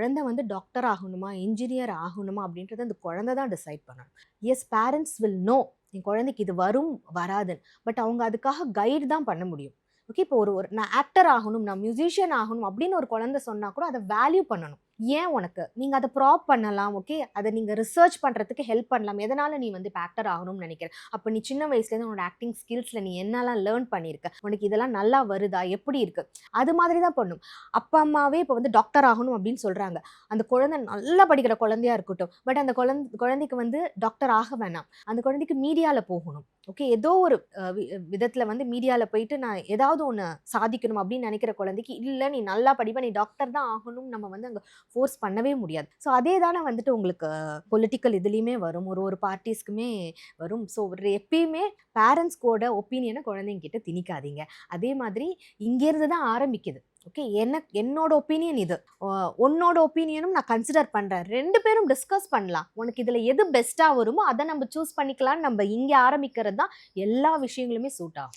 குழந்தை வந்து டாக்டர் ஆகணுமா, இன்ஜினியர் ஆகணுமா அப்படின்றத அந்த குழந்தை தான் டிசைட் பண்ணணும். எஸ், பேரண்ட்ஸ் வில் நோ என் குழந்தைக்கு இது வரும் வராதுன்னு. பட் அவங்க அதுக்காக கைடு தான் பண்ண முடியும். ஓகே, இப்போ ஒரு ஒரு நான் ஆக்டர் ஆகணும், நான் மியூசிஷியன் ஆகணும் அப்படின்னு ஒரு குழந்தை சொன்னா கூட அதை வேல்யூ பண்ணணும். ஏன் உனக்கு நீங்க அதை ப்ராப் பண்ணலாம். ஓகே, அதை நீங்க ரிசர்ச் பண்றதுக்கு ஹெல்ப் பண்ணலாம். எதனால நீ வந்து இப்போ ஆக்டர் ஆகணும்னு நினைக்கிற? அப்போ நீ சின்ன வயசுலேருந்து உன்னோட ஆக்டிங் ஸ்கில்ஸ்ல நீ என்னெல்லாம் லேர்ன் பண்ணியிருக்க, உனக்கு இதெல்லாம் நல்லா வருதா, எப்படி இருக்கு, அது மாதிரி தான் பண்ணும். அப்பா அம்மாவே இப்போ வந்து டாக்டர் ஆகணும் அப்படின்னு சொல்றாங்க. அந்த குழந்தை நல்லா படிக்கிற குழந்தையா இருக்கட்டும், பட் அந்த குழந்தைக்கு வந்து டாக்டர் ஆக வேணாம், அந்த குழந்தைக்கு மீடியால போகணும். ஓகே, ஏதோ ஒரு விதத்துல வந்து மீடியால போயிட்டு நான் ஏதாவது ஒன்று சாதிக்கணும் அப்படின்னு நினைக்கிற குழந்தைக்கு இல்லை நீ நல்லா படிப்ப, நீ டாக்டர் தான் ஆகணும் நம்ம வந்து அங்கே ஃபோர்ஸ் பண்ணவே முடியாது. ஸோ அதே தானே வந்துட்டு உங்களுக்கு பொலிட்டிக்கல் இதுலேயுமே வரும், ஒரு ஒரு பார்ட்டிஸ்க்குமே வரும். ஸோ எப்பயுமே பேரண்ட்ஸ் கூட ஒப்பீனியனை குழந்தைங்க கிட்ட திணிக்காதீங்க. அதே மாதிரி இங்கேருந்து தான் ஆரம்பிக்குது. ஓகே, என்னோட ஒப்பீனியன் இது, உன்னோட ஒப்பீனியனும் நான் கன்சிடர் பண்ணுறேன், 2 பேரும் டிஸ்கஸ் பண்ணலாம், உனக்கு இதில் எது பெஸ்ட்டாக வருமோ அதை நம்ம சூஸ் பண்ணிக்கலாம்னு நம்ம இங்கே ஆரம்பிக்கிறது தான் எல்லா விஷயங்களுமே சூட் ஆகும்.